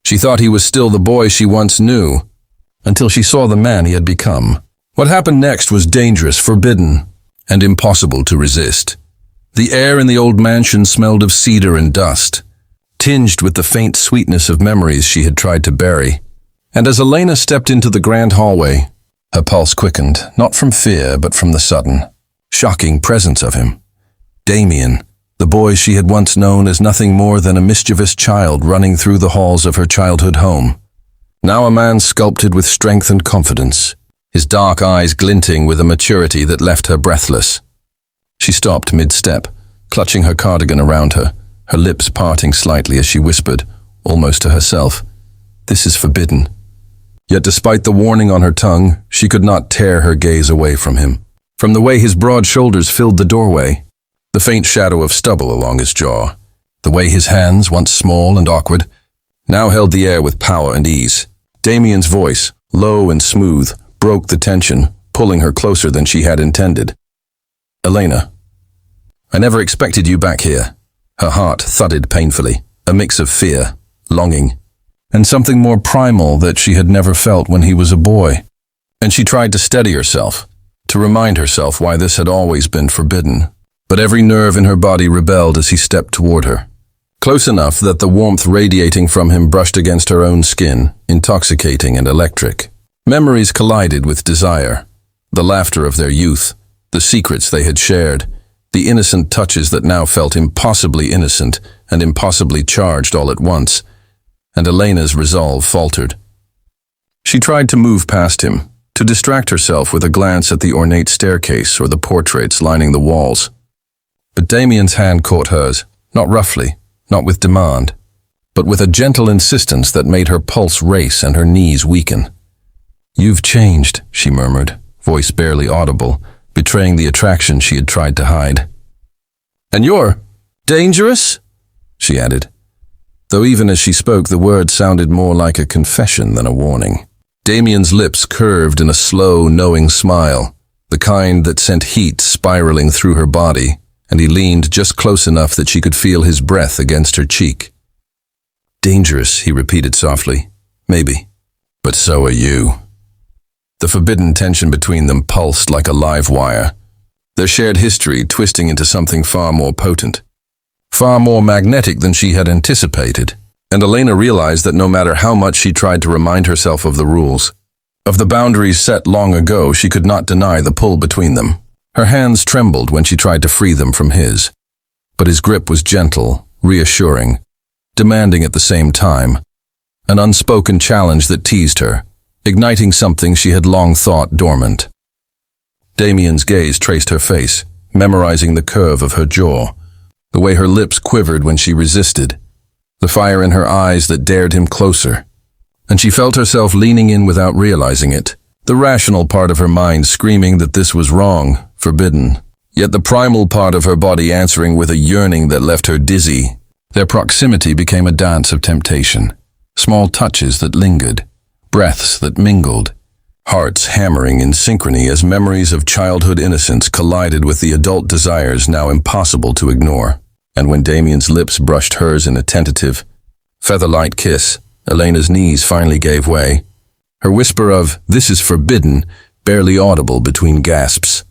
She thought he was still the boy she once knew, until she saw the man he had become. What happened next was dangerous, forbidden, and impossible to resist. The air in the old mansion smelled of cedar and dust, tinged with the faint sweetness of memories she had tried to bury. And as Elena stepped into the grand hallway, her pulse quickened, not from fear, but from the sudden, shocking presence of him. Damien, the boy she had once known as nothing more than a mischievous child running through the halls of her childhood home. Now a man sculpted with strength and confidence, his dark eyes glinting with a maturity that left her breathless. She stopped mid-step, clutching her cardigan around her, her lips parting slightly as she whispered, almost to herself, "This is forbidden." Yet despite the warning on her tongue, she could not tear her gaze away from him. From the way his broad shoulders filled the doorway, the faint shadow of stubble along his jaw, the way his hands, once small and awkward, now held the air with power and ease. Damien's voice, low and smooth, broke the tension, pulling her closer than she had intended. "Elena, I never expected you back here." Her heart thudded painfully, a mix of fear, longing, and something more primal that she had never felt when he was a boy. And she tried to steady herself, to remind herself why this had always been forbidden. But every nerve in her body rebelled as he stepped toward her. Close enough that the warmth radiating from him brushed against her own skin, intoxicating and electric. Memories collided with desire, the laughter of their youth, the secrets they had shared, the innocent touches that now felt impossibly innocent and impossibly charged all at once, and Elena's resolve faltered. She tried to move past him, to distract herself with a glance at the ornate staircase or the portraits lining the walls. But Damien's hand caught hers, not roughly, not with demand, but with a gentle insistence that made her pulse race and her knees weaken. "You've changed," she murmured, voice barely audible, betraying the attraction she had tried to hide. "And you're dangerous?" she added, though even as she spoke the words sounded more like a confession than a warning. Damien's lips curved in a slow, knowing smile, the kind that sent heat spiraling through her body, and he leaned just close enough that she could feel his breath against her cheek. "Dangerous," he repeated softly. "Maybe. But so are you." The forbidden tension between them pulsed like a live wire, their shared history twisting into something far more potent, far more magnetic than she had anticipated. And Elena realized that no matter how much she tried to remind herself of the rules, of the boundaries set long ago, she could not deny the pull between them. Her hands trembled when she tried to free them from his, but his grip was gentle, reassuring, demanding at the same time, an unspoken challenge that teased her, igniting something she had long thought dormant. Damien's gaze traced her face, memorizing the curve of her jaw, the way her lips quivered when she resisted, the fire in her eyes that dared him closer, and she felt herself leaning in without realizing it, the rational part of her mind screaming that this was wrong, forbidden, yet the primal part of her body answering with a yearning that left her dizzy. Their proximity became a dance of temptation, small touches that lingered, breaths that mingled, hearts hammering in synchrony as memories of childhood innocence collided with the adult desires now impossible to ignore. And when Damien's lips brushed hers in a tentative, feather-light kiss, Elena's knees finally gave way, her whisper of, "This is forbidden," barely audible between gasps,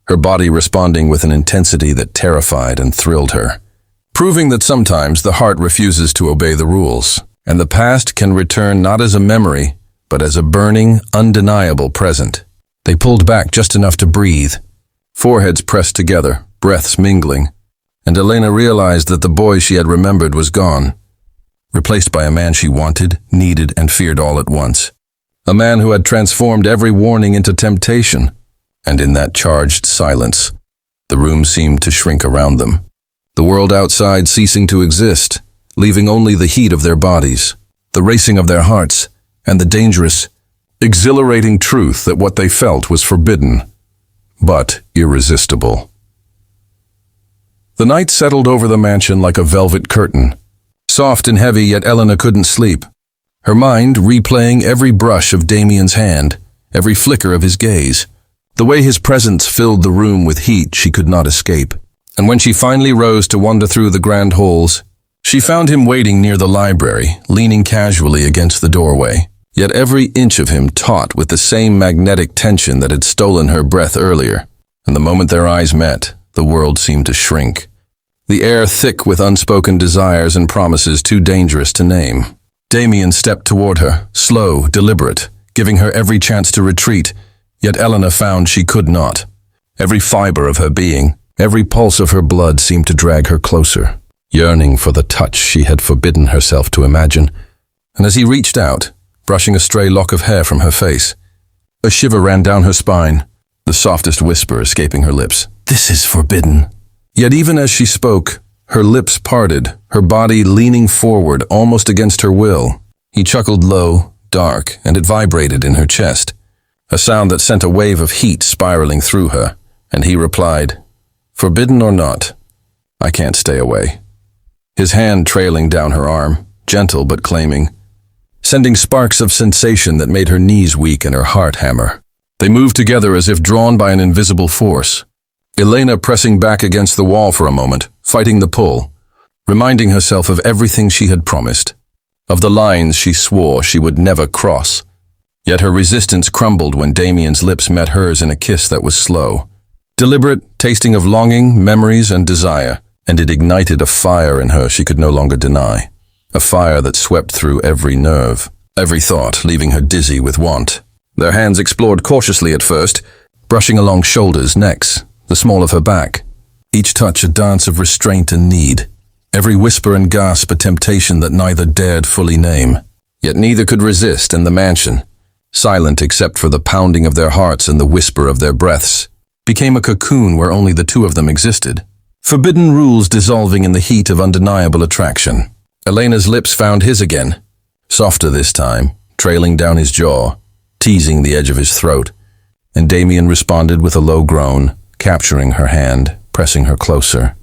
her body responding with an intensity that terrified and thrilled her, proving that sometimes the heart refuses to obey the rules, and the past can return not as a memory, but as a burning, undeniable present. They pulled back just enough to breathe, foreheads pressed together, breaths mingling, and Elena realized that the boy she had remembered was gone, replaced by a man she wanted, needed, and feared all at once. A man who had transformed every warning into temptation, and in that charged silence, the room seemed to shrink around them, the world outside ceasing to exist, leaving only the heat of their bodies, the racing of their hearts, and the dangerous, exhilarating truth that what they felt was forbidden, but irresistible. The night settled over the mansion like a velvet curtain, soft and heavy, yet Elena couldn't sleep, her mind replaying every brush of Damien's hand, every flicker of his gaze, the way his presence filled the room with heat she could not escape. And when she finally rose to wander through the grand halls, She found him waiting near the library, leaning casually against the doorway, yet every inch of him taut with the same magnetic tension that had stolen her breath earlier. And the moment their eyes met, the world seemed to shrink. The air thick with unspoken desires and promises too dangerous to name. Damien stepped toward her, slow, deliberate, giving her every chance to retreat, yet Elena found she could not. Every fiber of her being, every pulse of her blood seemed to drag her closer, yearning for the touch she had forbidden herself to imagine. And as he reached out, brushing a stray lock of hair from her face, a shiver ran down her spine, the softest whisper escaping her lips. "This is forbidden." Yet even as she spoke, her lips parted, her body leaning forward almost against her will. He chuckled low, dark, and it vibrated in her chest, a sound that sent a wave of heat spiraling through her, and he replied, "Forbidden or not, I can't stay away." His hand trailing down her arm, gentle but claiming, sending sparks of sensation that made her knees weak and her heart hammer. They moved together as if drawn by an invisible force. Elena pressing back against the wall for a moment, fighting the pull, reminding herself of everything she had promised, of the lines she swore she would never cross. Yet her resistance crumbled when Damien's lips met hers in a kiss that was slow, deliberate, tasting of longing, memories, and desire, and it ignited a fire in her she could no longer deny, a fire that swept through every nerve, every thought, leaving her dizzy with want. Their hands explored cautiously at first, brushing along shoulders, necks, the small of her back, each touch a dance of restraint and need, every whisper and gasp a temptation that neither dared fully name. Yet neither could resist in the mansion, silent except for the pounding of their hearts and the whisper of their breaths, became a cocoon where only the two of them existed. Forbidden rules dissolving in the heat of undeniable attraction. Elena's lips found his again, softer this time, trailing down his jaw, teasing the edge of his throat, and Damien responded with a low groan, capturing her hand, pressing her closer.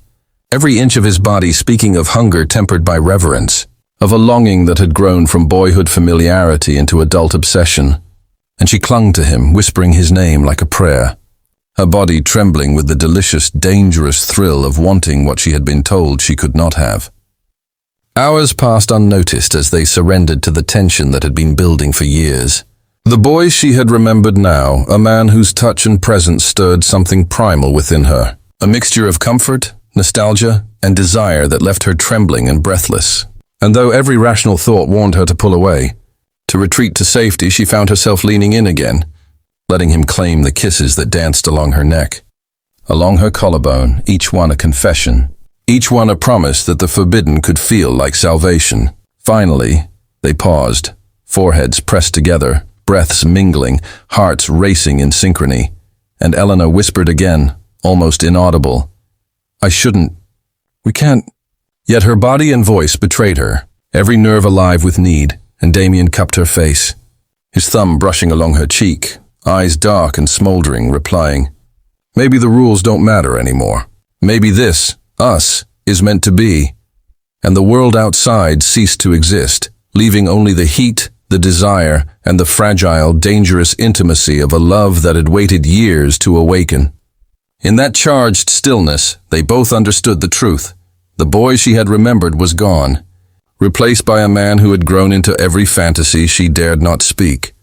Every inch of his body speaking of hunger tempered by reverence, of a longing that had grown from boyhood familiarity into adult obsession, and she clung to him, whispering his name like a prayer, her body trembling with the delicious, dangerous thrill of wanting what she had been told she could not have. Hours passed unnoticed as they surrendered to the tension that had been building for years. The boy she had remembered now, a man whose touch and presence stirred something primal within her, a mixture of comfort, nostalgia, and desire that left her trembling and breathless. And though every rational thought warned her to pull away, to retreat to safety, she found herself leaning in again, letting him claim the kisses that danced along her neck, along her collarbone, each one a confession, each one a promise that the forbidden could feel like salvation. Finally, they paused, foreheads pressed together, breaths mingling, hearts racing in synchrony, and Elena whispered again, almost inaudible, "I shouldn't. We can't." Yet her body and voice betrayed her, every nerve alive with need, and Damien cupped her face, his thumb brushing along her cheek, eyes dark and smoldering, replying, "Maybe the rules don't matter anymore. Maybe this, us, is meant to be." And the world outside ceased to exist, leaving only the heat, the desire, and the fragile, dangerous intimacy of a love that had waited years to awaken. In that charged stillness, they both understood the truth. The boy she had remembered was gone, replaced by a man who had grown into every fantasy she dared not speak.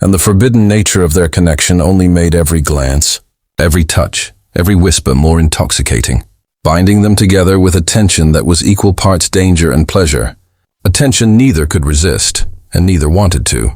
And the forbidden nature of their connection only made every glance, every touch, every whisper more intoxicating, binding them together with a tension that was equal parts danger and pleasure, a tension neither could resist, and neither wanted to.